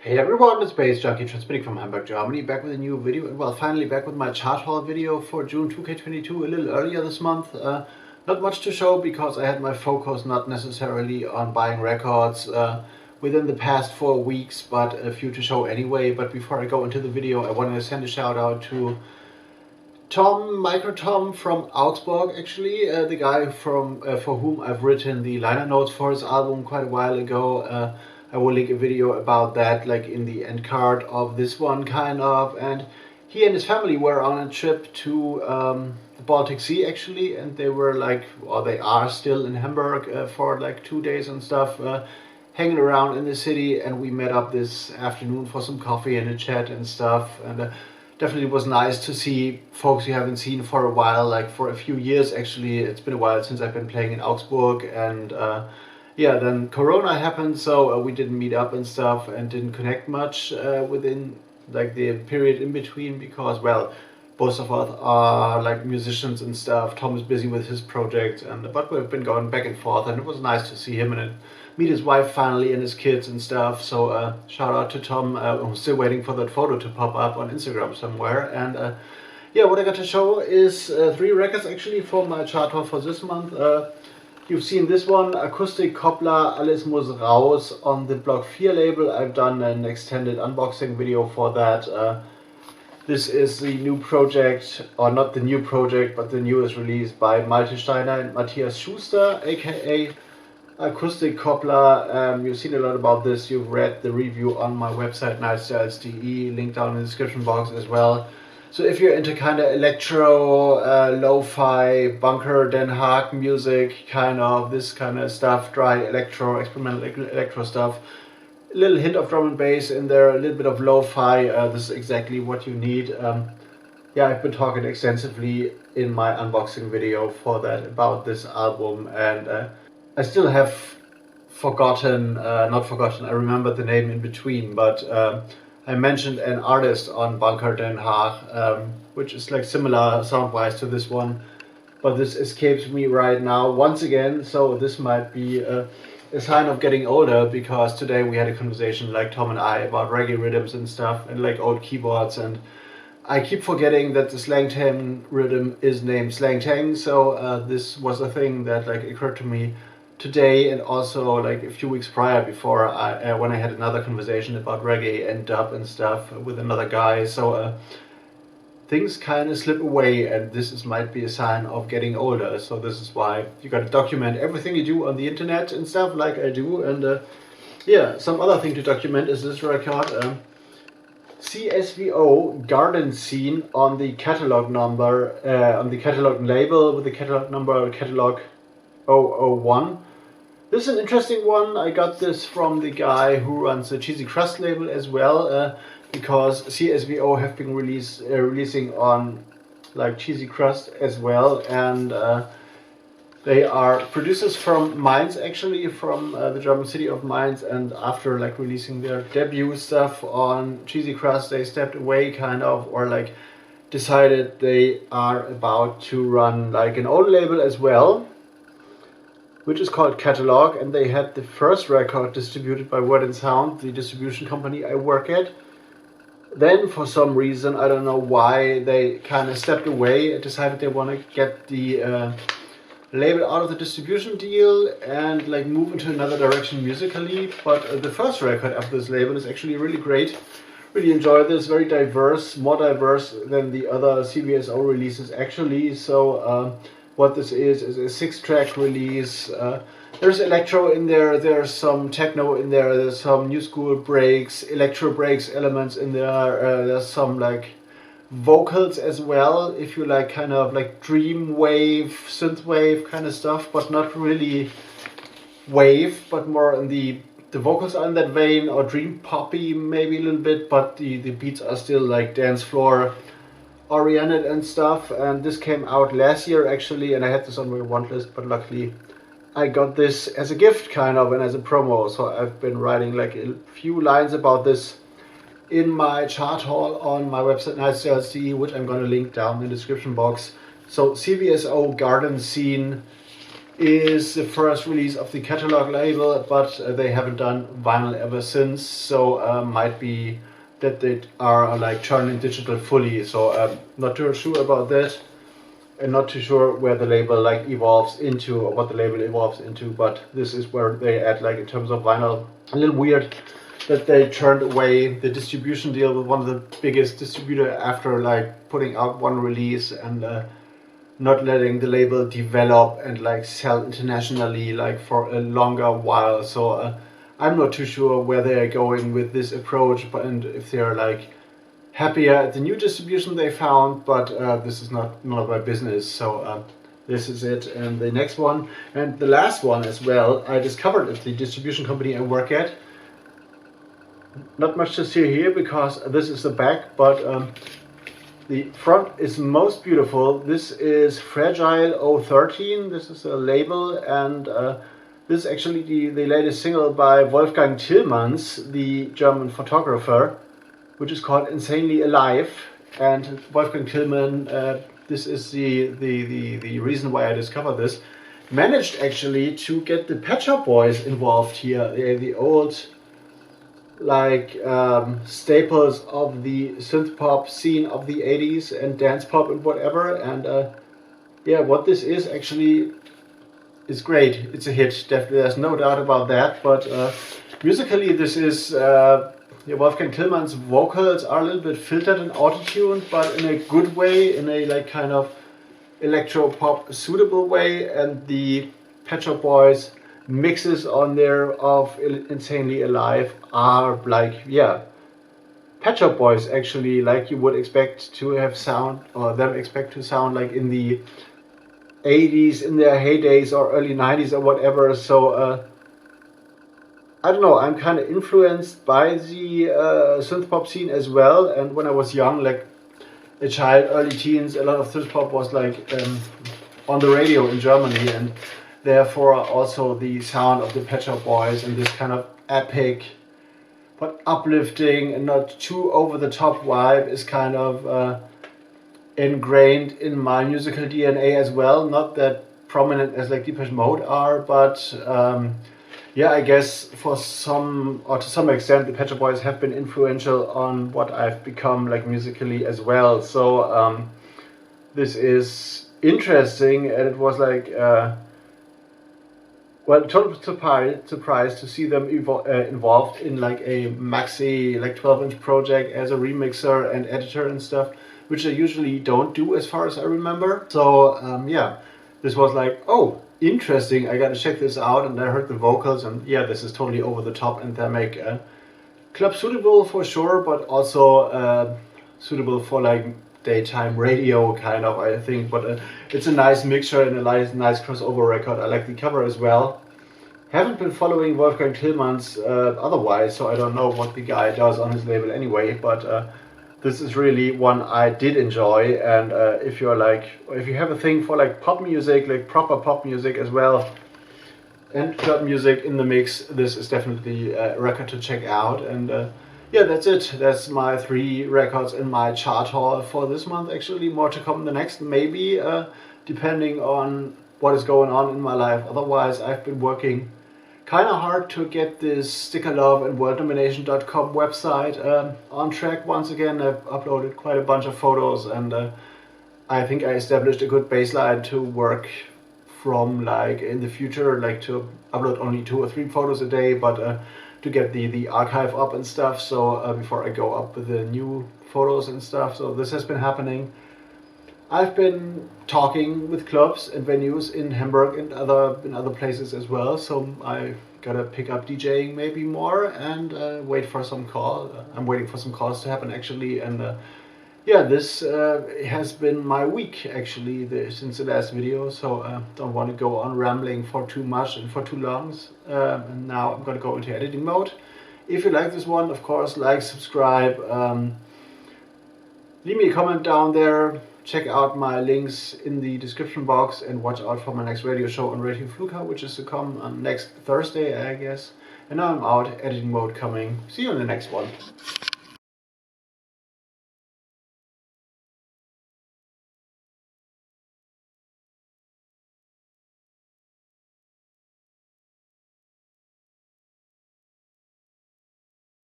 Hey everyone, it's Bass Junkie transmitting from Hamburg, Germany, back with a new video, and well, finally back with my chart haul video for June 2K22, a little earlier this month. Not much to show because I had my focus not necessarily on buying records within the past 4 weeks, but a few to show anyway. But before I go into the video, I want to send a shout out to Tom, Micro Tom from Augsburg, actually, the guy from for whom I've written the liner notes for his album quite a while ago. I will link a video about that, like in the end card of this one, kind of. And he and his family were on a trip to the Baltic Sea, actually, and they were like, or they are still in Hamburg for like 2 days and stuff, hanging around in the city. And we met up this afternoon for some coffee and a chat and stuff. And definitely was nice to see folks you haven't seen for a while, like for a few years actually. It's been a while since I've been playing in Augsburg, and yeah, then Corona happened, so we didn't meet up and stuff and didn't connect much within like the period in between because, well, both of us are like musicians and stuff. Tom is busy with his project, but we've been going back and forth, and it was nice to see him and meet his wife finally and his kids and stuff. So shout out to Tom. I'm still waiting for that photo to pop up on Instagram somewhere. And yeah, what I got to show is 3 records actually for my chart haul for this month. You've seen this one, acoustic cobbler, Alles muss raus, on the Block 4 label. I've done an extended unboxing video for that. This is the new project, or not the new project, but the newest release by Malte Steiner and Matthias Schuster, aka Acoustic Cobbler. You've seen a lot about this, you've read the review on my website, nicestyles.de, link down in the description box as well. So if you're into kind of electro, lo-fi, bunker, Den Haag music, kind of this kind of stuff, dry electro, experimental electro stuff, a little hint of drum and bass in there, a little bit of lo-fi, this is exactly what you need. Yeah, I've been talking extensively in my unboxing video for that about this album, and I still have forgotten, not forgotten, I remember the name in between, but I mentioned an artist on Bunker Den Haag, which is like similar sound-wise to this one, but this escapes me right now once again, so this might be a sign of getting older, because today we had a conversation, like Tom and I, about reggae rhythms and stuff, and like old keyboards, and I keep forgetting that the Slang Tang rhythm is named Slang Tang, so this was a thing that like occurred to me today, and also like a few weeks prior, before when I had another conversation about reggae and dub and stuff with another guy. So things kind of slip away, and this might be a sign of getting older. So this is why you got to document everything you do on the internet and stuff, like I do. And yeah, some other thing to document is this record, CSVO Garden Scene, on the catalog number, on the catalog label with the catalog number, catalog 001. This is an interesting one. I got this from the guy who runs the Cheesy Crust label as well, because CSVO have been releasing on like Cheesy Crust as well, and they are producers from Mainz, actually, from the German city of Mainz, and after like releasing their debut stuff on Cheesy Crust, they stepped away kind of, or like decided they are about to run like an own label as well, which is called Catalog, and they had the first record distributed by Word & Sound, the distribution company I work at. Then for some reason, I don't know why, they kind of stepped away and decided they want to get the label out of the distribution deal and like move into another direction musically. But the first record of this label is actually really great. Really enjoyed this, very diverse, more diverse than the other CVSO releases actually. So what this is a 6-track release. There's electro in there, there's some techno in there, there's some new school breaks, electro breaks elements in there, there's some like vocals as well, if you like kind of like dream wave, synth wave kind of stuff, but not really wave, but more in the vocals are in that vein, or dream poppy maybe a little bit, but the beats are still like dance floor oriented and stuff. And this came out last year actually, and I had this on my want list, but luckily I got this as a gift kind of and as a promo, so I've been writing like a few lines about this in my chart haul on my website nicestyles.de, which I'm going to link down in the description box. So CVSO Garden Scene is the first release of the catalog label, but they haven't done vinyl ever since, so might be that they are like turning digital fully, so not too sure about that, and not too sure where the label like evolves into, or what the label evolves into, but this is where they at, like in terms of vinyl. A little weird that they turned away the distribution deal with one of the biggest distributor after like putting out one release and not letting the label develop and like sell internationally like for a longer while. So I'm not too sure where they are going with this approach, but and if they're like happier at the new distribution they found, but this is none of my business. So this is it. And the next one and the last one as well, I discovered at the distribution company I work at. Not much to see here because this is the back, but the front is most beautiful. This is Fragile 013. This is a label, and this is actually the latest single by Wolfgang Tillmans, the German photographer, which is called Insanely Alive. And Wolfgang Tillmans, this is the reason why I discovered this, managed actually to get the Pet Shop Boys involved here. The old like staples of the synth pop scene of the 80s and dance pop and whatever, and yeah, what this is actually is great. It's a hit, definitely, there's no doubt about that, but musically this is yeah, Wolfgang Tillmans' vocals are a little bit filtered and auto-tuned, but in a good way, in a like kind of electro pop suitable way, and the Pet Shop Boys mixes on there of Insanely Alive are like, yeah, Pet Shop Boys actually, like you would expect to have sound, or them expect to sound like in the 80s, in their heydays, or early 90s or whatever. So I don't know, I'm kind of influenced by the synth pop scene as well, and when I was young, like a child, early teens, a lot of synth pop was like on the radio in Germany, and therefore also the sound of the Pet Shop Boys and this kind of epic but uplifting and not too over the top vibe is kind of ingrained in my musical DNA as well. Not that prominent as like Depeche Mode are, but yeah, I guess for some, or to some extent, the Pet Shop Boys have been influential on what I've become like musically as well. So this is interesting, and it was like well, total surprise to see them involved in like a maxi, like 12-inch project as a remixer and editor and stuff, which I usually don't do as far as I remember. So yeah, this was like, oh, interesting, I gotta check this out, and I heard the vocals, and yeah, this is totally over the top, and they make club suitable for sure, but also suitable for like daytime radio kind of, I think, but it's a nice mixture and a nice crossover record. I like the cover as well. Haven't been following Wolfgang Tillmans otherwise, so I don't know what the guy does on his label anyway, but this is really one I did enjoy, and if you're like, if you have a thing for like pop music, like proper pop music as well, and club music in the mix, this is definitely a record to check out. And yeah, that's it. That's my 3 records in my chart haul for this month. Actually, more to come the next, maybe, depending on what is going on in my life. Otherwise, I've been working kind of hard to get this Sticker Love and worlddomination.com website on track once again. I've uploaded quite a bunch of photos, and I think I established a good baseline to work from, like in the future, like to upload only 2 or 3 photos a day, but to get the archive up and stuff, so before I go up with the new photos and stuff. So this has been happening. I've been talking with clubs and venues in Hamburg and other places as well, so I gotta pick up DJing maybe more, and wait for some call. I'm waiting for some calls to happen actually, and yeah, this has been my week actually since the last video, so don't want to go on rambling for too much and for too long. And now I'm gonna go into editing mode. If you like this one, of course, like, subscribe, leave me a comment down there, check out my links in the description box, and watch out for my next radio show on Radio Flouka, which is to come on next Thursday, I guess. And now I'm out, editing mode coming. See you in the next one.